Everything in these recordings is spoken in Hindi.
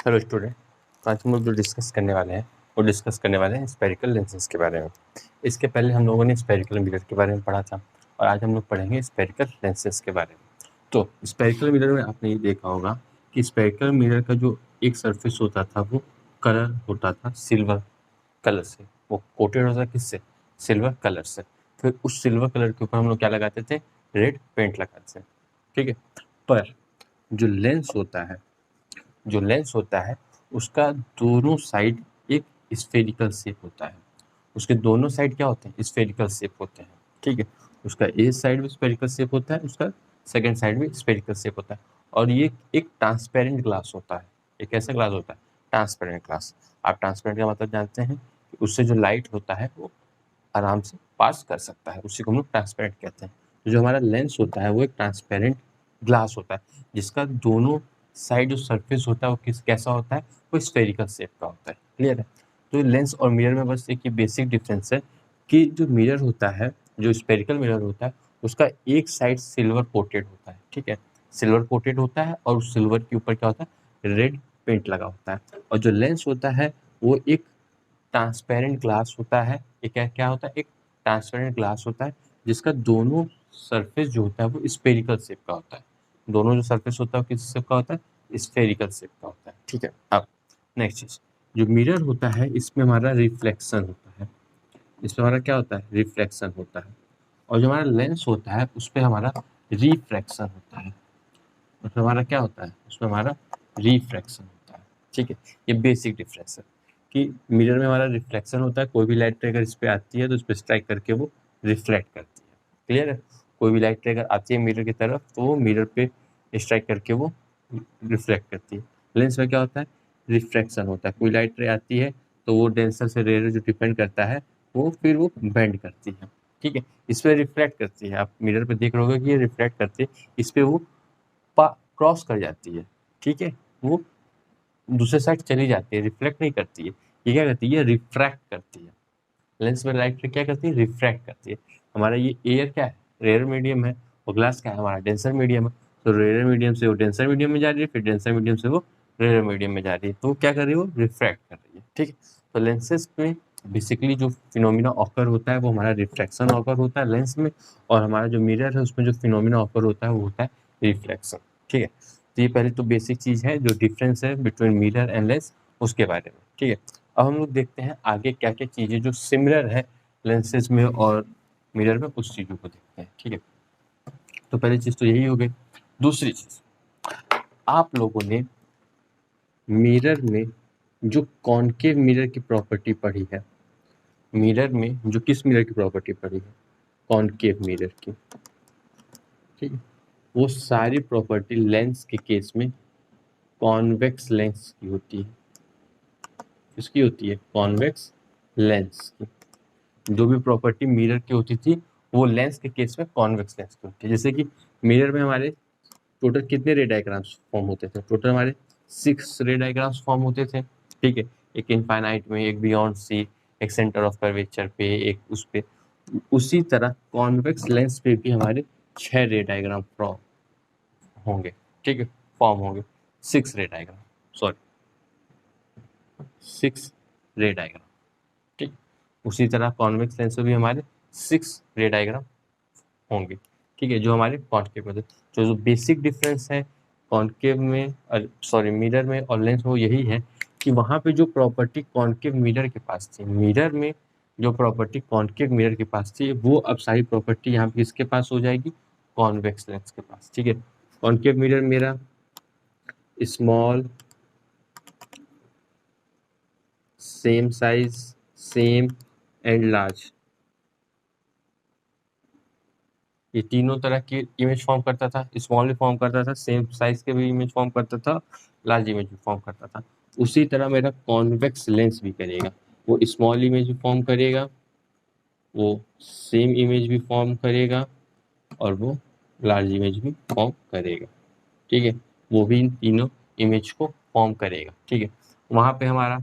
हेलो स्टूडेंट, आज हम लोग जो डिस्कस करने वाले हैं वो डिस्कस करने वाले हैं स्फेरिकल लेंसेज के बारे में। इसके पहले हम लोगों ने स्फेरिकल मिरर के बारे में पढ़ा था और आज हम लोग पढ़ेंगे स्फेरिकल लेंसेज के बारे में। तो स्फेरिकल मिरर में आपने ये देखा होगा कि स्फेरिकल मिरर का जो एक सरफेस होता था वो कलर होता था सिल्वर कलर से, वो कोटेड होता किससे? सिल्वर कलर से। फिर उस सिल्वर कलर के ऊपर हम लोग क्या लगाते थे? रेड पेंट लगाते थे, ठीक है। पर जो लेंस होता है उसका दोनों साइड एक स्फेरिकल शेप होता है। उसके दोनों साइड क्या होते हैं? स्फेरिकल शेप होते हैं, ठीक है। उसका ए साइड भी स्फेरिकल शेप होता है, उसका सेकंड साइड भी स्फेरिकल शेप होता है। और ये एक ट्रांसपेरेंट ग्लास होता है। एक कैसा ग्लास होता है? Transparent glass. आप ट्रांसपेरेंट का मतलब जानते हैं कि उससे जो लाइट होता है वो आराम से पास कर सकता है, उसी को हम लोग ट्रांसपेरेंट कहते हैं। तो जो हमारा लेंस होता है वो एक ट्रांसपेरेंट ग्लास होता है जिसका दोनों साइड जो सरफेस होता है वो कैसा होता है? वो स्फेरिकल शेप का होता है। क्लियर है? तो लेंस और मिरर में बस एक ये बेसिक डिफरेंस है कि जो मिरर होता है, जो स्फेरिकल मिरर होता है, उसका एक साइड सिल्वर कोटेड होता है, ठीक है। सिल्वर कोटेड होता है और उस सिल्वर के ऊपर क्या होता है? रेड पेंट लगा होता है। और जो लेंस होता है वो एक ट्रांसपेरेंट ग्लास होता है। ये क्या क्या होता है? एक ट्रांसपेरेंट ग्लास होता है जिसका दोनों सरफेस जो होता है वो स्फेरिकल शेप का होता है। दोनों जो सरफेस होता है किस शेप का होता है? स्फेरिकल शेप का होता है, ठीक है। अब नेक्स्ट चीज, जो मिरर होता है इसमें हमारा रिफ्लेक्शन होता है। इसमें हमारा क्या होता है? रिफ्लेक्शन होता है। और जो हमारा लेंस होता है उस पर हमारा रिफ्रैक्शन होता है। उसमें हमारा क्या होता है? उसमें हमारा रिफ्रैक्शन होता है, ठीक है। ये बेसिक डिफरेंस है कि मिरर में हमारा रिफ्लेक्शन होता है, कोई भी लाइट अगर इस पर आती है तो इस पर स्ट्राइक करके वो रिफ्लेक्ट करती है। क्लियर है? कोई भी लाइट अगर आती है मिरर की तरफ तो वो मिरर पे स्ट्राइक करके वो रिफ्लेक्ट करती है। लेंस में क्या होता है? रिफ्रैक्शन होता है। कोई लाइट रे आती है तो वो डेंसर से रेयर जो डिपेंड करता है वो फिर वो बेंड करती है, ठीक है। इस पर रिफ्लेक्ट करती है। आप मिरर पे देख रहे होगे कि ये रिफ्लेक्ट करती है, इस पर वो क्रॉस कर जाती है, ठीक है। वो दूसरे साइड चली जाती है, रिफ्लेक्ट नहीं करती है। ये क्या करती है? रिफ्रैक्ट करती है। लेंस में लाइट क्या करती है? रिफ्रैक्ट करती है। हमारा ये एयर क्या है? रेयर मीडियम है। और ग्लास क्या है? हमारा डेंसर मीडियम है। तो रेयर मीडियम से वो डेंसर मीडियम में जा रही है, फिर डेंसर मीडियम से वो रेयर मीडियम में जा रही है। तो वो क्या कर रही है? वो रिफ्रैक्ट कर रही है, ठीक है। तो लेंसेज में बेसिकली जो फिनोमिना ऑकर होता है वो हमारा रिफ्रैक्शन ऑकर होता है लेंस में। और हमारा जो मिरर है उसमें जो फिनोमिना ऑकर होता है वो होता है रिफ्लेक्शन, ठीक है। तो ये पहले तो बेसिक चीज़ है जो डिफरेंस है बिटवीन मिरर एंड लेंस, उसके बारे में, ठीक है। अब हम लोग देखते हैं आगे क्या क्या चीज़ें जो सिमिलर है लेंसेज में और मिरर में, उस चीज़ों को देखते हैं, ठीक है। तो पहली चीज़ तो यही हो गई। दूसरी चीज़, आप लोगों ने मिरर में जो कॉनकेव मिरर की प्रॉपर्टी पढ़ी है, मिरर में जो किस मिरर की प्रॉपर्टी पढ़ी है? कॉनकेव मिरर की, ठीक है। वो सारी प्रॉपर्टी लेंस के केस में कॉन्वेक्स लेंस की होती है। किसकी होती है? कॉन्वेक्स लेंस की। जो भी प्रॉपर्टी मिरर की होती थी वो लेंस के केस में कॉन्वेक्स लेंस की होती है। जैसे कि मिरर में हमारे टोटल कितने रे डायग्राम्स फॉर्म होते थे? टोटल हमारे 6 रे डायग्राम्स फॉर्म होते थे, ठीक है। एक इनफाइनाइट में, एक बियॉन्ड सी, एक सेंटर ऑफ कर्वेचर पे, एक उस पे। उसी तरह कॉन्वेक्स लेंस पे भी हमारे 6 रे डायग्राम फॉर्म होंगे, ठीक है, फॉर्म होंगे। 6 रे डायग्राम, सॉरी 6 रे डायग्राम, ठीक। उसी तरह कॉन्वेक्स लेंस में भी हमारे 6 रे डायग्राम होंगे, ठीक है, जो हमारे कॉन्केव में थे। तो जो बेसिक डिफरेंस है कॉन्केव में, सॉरी मिरर में और लेंस में, वो यही है कि वहाँ पे जो प्रॉपर्टी कॉन्केव मिरर के पास थी, मिरर में जो प्रॉपर्टी कॉन्केव मिरर के पास थी वो अब सारी प्रॉपर्टी यहाँ पे किसके पास हो जाएगी? कॉन्वेक्स लेंस के पास, ठीक है। कॉन्केव मिरर मेरा small, same size, same and large, ये तीनों तरह की इमेज फॉर्म करता था। स्मॉल भी फॉर्म करता था, सेम साइज के भी इमेज फॉर्म करता था, लार्ज इमेज भी फॉर्म करता था। उसी तरह मेरा कॉन्वेक्स लेंस भी करेगा। वो स्मॉल इमेज भी फॉर्म करेगा, वो सेम इमेज भी फॉर्म करेगा और वो लार्ज इमेज भी फॉर्म करेगा, ठीक है। वो भी इन तीनों इमेज को फॉर्म करेगा, ठीक है। वहाँ पे हमारा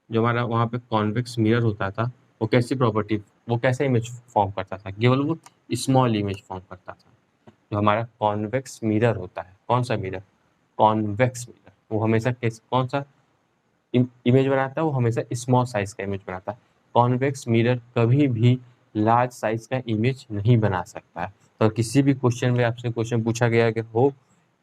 जो हमारा वहाँ पे कॉन्वेक्स मिरर होता था वो कैसी प्रॉपर्टी, वो कैसा इमेज फॉर्म करता था? केवल वो स्मॉल इमेज फॉर्म करता था। जो हमारा कॉन्वेक्स मिरर होता है, कौन सा मिरर? कॉन्वेक्स मिरर, वो हमेशा कौन सा इमेज बनाता है, वो हमेशा स्मॉल साइज का इमेज बनाता है। कॉन्वेक्स मिरर कभी भी लार्ज साइज का इमेज नहीं बना सकता है। तो किसी भी क्वेश्चन में आपसे क्वेश्चन पूछा गया कि हो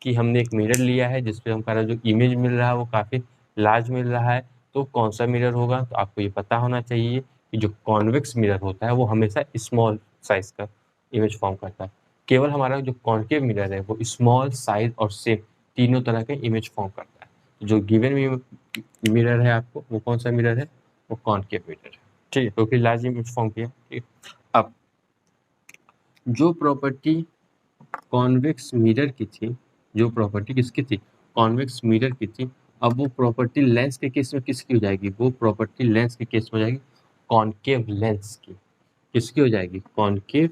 कि हमने एक मिरर लिया है जिसपे हमारा जो इमेज मिल रहा है वो काफ़ी लार्ज मिल रहा है, तो कौन सा मिरर होगा, तो आपको ये पता होना चाहिए कि जो कॉन्वेक्स मिरर होता है वो हमेशा स्मॉल साइज का इमेज फॉर्म करता है। केवल हमारा जो कॉन्केव मिरर है वो स्मॉल साइज और शेप तीनों तरह के इमेज फॉर्म करता है। जो गिवन मिरर है आपको, वो कौन सा मिरर है, वो कॉनकेव मिरर है। ठीक है, क्योंकि लार्ज इमेज फॉर्म किया। ठीक है, अब जो प्रॉपर्टी कॉन्वेक्स मिरर की थी, जो प्रॉपर्टी किसकी थी, कॉन्वेक्स मिरर की थी, अब वो प्रॉपर्टी लेंस के केस में किसकी हो जाएगी, वो प्रॉपर्टी लेंस के केस में हो जाएगी कॉनकेव लेंस की। किसकी हो जाएगी, कॉनकेव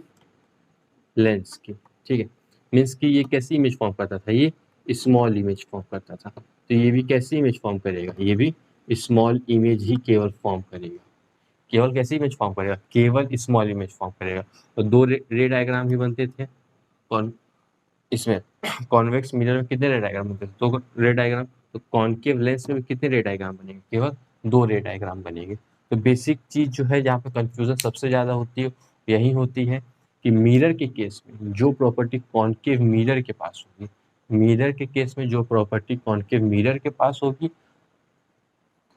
लेंस की। ठीक है, मीन्स कि ये कैसी इमेज फॉर्म करता था, ये स्मॉल इमेज फॉर्म करता था, तो ये भी कैसी इमेज फॉर्म करेगा, ये भी स्मॉल इमेज ही केवल फॉर्म करेगा। केवल कैसी इमेज फॉर्म करेगा, केवल स्मॉल इमेज फॉर्म करेगा। तो दो रे डायग्राम ही बनते थे कौन इसमें कॉन्वेक्स मिरर में कितने रे डायग्राम बनते थे, तो रे डायग्राम। तो कॉनकेव लेंस में कितने रे डायग्राम बनेंगे, केवल दो रे डायग्राम बनेंगे। तो बेसिक चीज जो है जहाँ पे कंफ्यूजन सबसे ज्यादा होती है यही होती है कि मिरर के केस में जो प्रॉपर्टी कॉनकेव मिरर के पास होगी, मिरर के केस में जो प्रॉपर्टी कॉनकेव मिरर के पास होगी,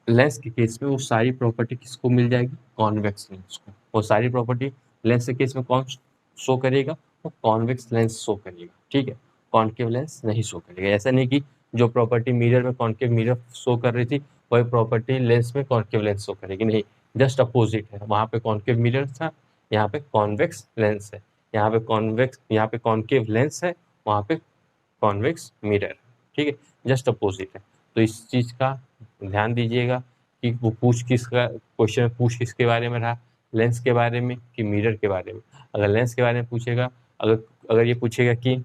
लेंस के केस में वो सारी प्रॉपर्टी किसको मिल जाएगी, कॉन्वेक्स लेंस को। वो सारी प्रॉपर्टी लेंस के केस में कौन शो करेगा, वो कॉन्वेक्स लेंस शो करेगा। ठीक है, कॉनकेव लेंस नहीं शो करेगा। ऐसा नहीं कि जो प्रॉपर्टी मिरर में कॉनकेव मिरर शो कर रही थी वही प्रॉपर्टी लेंस में कॉनकेव लेंस शो करेगी, नहीं, जस्ट अपोजिट है। वहाँ पे कॉनकेव मिरर था, यहाँ पे कॉन्वेक्स लेंस है। यहाँ पे कॉनकेव लेंस है, वहाँ पे कॉन्वेक्स मिरर। ठीक है, जस्ट अपोजिट है। तो इस चीज का ध्यान दीजिएगा कि वो क्वेश्चन पूछ किसके बारे में रहा, लेंस के बारे में कि मिरर के बारे में। अगर लेंस के बारे में पूछेगा, अगर अगर ये पूछेगा कि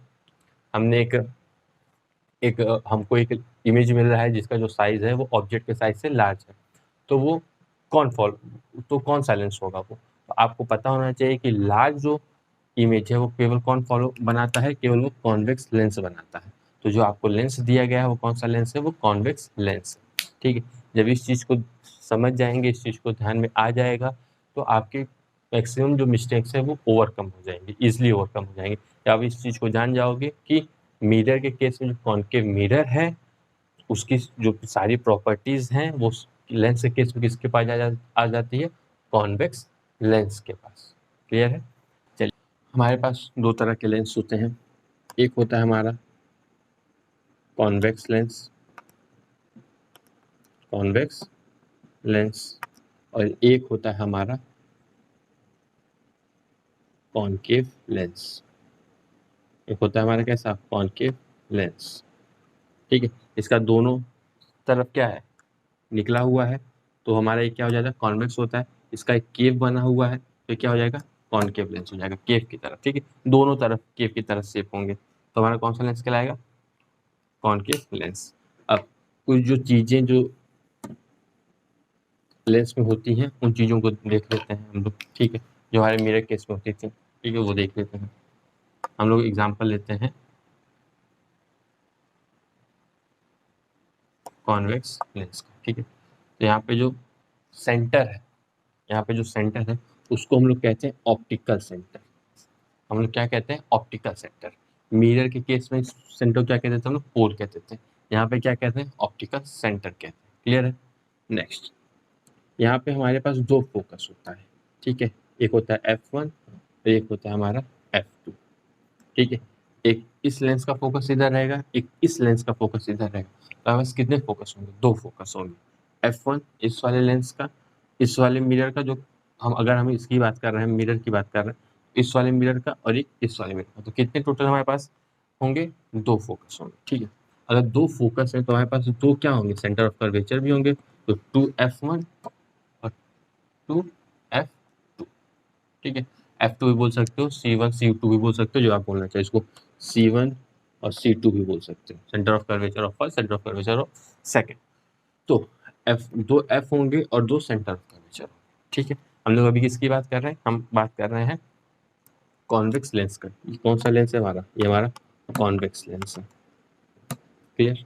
हमने एक एक हमको एक इमेज मिल रहा है जिसका जो साइज है वो ऑब्जेक्ट के साइज से लार्ज है, तो वो कौन सा लेंस होगा वो, तो आपको पता होना चाहिए कि लार्ज जो इमेज है वो केवल कौन फॉलो बनाता है, केवल वो कॉन्वेक्स लेंस बनाता है। तो जो आपको लेंस दिया गया है वो कौन सा लेंस है, वो कॉन्वेक्स लेंस है। ठीक है, जब इस चीज़ को समझ जाएंगे, इस चीज़ को ध्यान में आ जाएगा, तो आपके मैक्सिमम जो मिस्टेक्स है वो ओवरकम हो जाएंगे, इजिली ओवरकम हो जाएंगे। या आप इस चीज़ को जान जाओगे कि मिरर के केस में जो कॉन्केव मिरर है उसकी जो सारी प्रॉपर्टीज हैं वो लेंस के केस में किसके पास आ जाती है, कॉन्वेक्स लेंस के पास। क्लियर है। चलिए, हमारे पास दो तरह के लेंस होते हैं, एक होता है हमारा कॉन्वेक्स लेंस, कॉन्वेक्स लेंस, और एक होता है हमारा कॉनकेव लेंस। एक होता है हमारा कैसा, कॉनकेव लेंस। ठीक है, इसका दोनों तरफ क्या है, निकला हुआ है, तो हमारा ये क्या हो जाएगा, कॉन्वेक्स होता है। इसका एक केव बना हुआ है, तो क्या हो जाएगा, कॉनकेव लेंस हो जाएगा, केव की तरफ। ठीक है, दोनों तरफ केव की तरफ शेप होंगे, तो हमारा कौन सा लेंस कहलाएगा, कॉनकेव लेंस। अब कुछ जो चीजें जो लेंस में होती हैं उन चीजों को देख लेते हैं हम लोग। ठीक है, जो हमारे मिरर केस में होती थी, ठीक है, वो देख लेते हैं। हम लोग एग्जाम्पल लेते हैं कॉन्वेक्स लेंस का। ठीक है, तो यहाँ पे जो सेंटर है, यहाँ पे जो सेंटर है उसको हम लोग कहते हैं ऑप्टिकल सेंटर। हम लोग क्या कहते हैं, ऑप्टिकल सेंटर। मिरर के केस में सेंटर क्या कहते थे हम लोग, पोल कहते थे। यहाँ पे क्या कहते हैं, ऑप्टिकल सेंटर कहते हैं। क्लियर है। नेक्स्ट, यहाँ पे हमारे पास दो फोकस होता है। ठीक है, एक होता है F1 और एक होता है हमारा F2। ठीक है, एक इस लेंस का फोकस इधर रहेगा, एक इस लेंस का फोकस इधर रहेगा। तो हमारे पास कितने फोकस होंगे, दो फोकस होंगे। F1 इस वाले लेंस का, इस वाले मिरर का, जो हम इसकी बात कर रहे हैं, मिरर की बात कर रहे हैं, इस वाले मिरर का और एक इस वाले मिरर का। तो कितने टोटल हमारे पास होंगे, दो फोकस होंगे। ठीक है, अगर दो फोकस है तो हमारे पास दो क्या होंगे, सेंटर ऑफ कर्वेचर भी होंगे। तो 2F1 और 2F2। ठीक है, F2 भी बोल सकते हो, C1 C2 भी बोल सकते हो, जो आप बोलना चाहिए इसको C1 और C2 भी बोल सकते हो, centre of curvature of first, centre of curvature of second. तो दो F होंगे और दो सेंटर ऑफ कर्वेचर। ठीक है, हम लोग अभी किसकी बात कर रहे हैं, हम बात कर रहे हैं कॉन्वेक्स लेंस का। ये कौन सा लेंस है हमारा, ये हमारा कॉन्वेक्स लेंस है। क्लियर।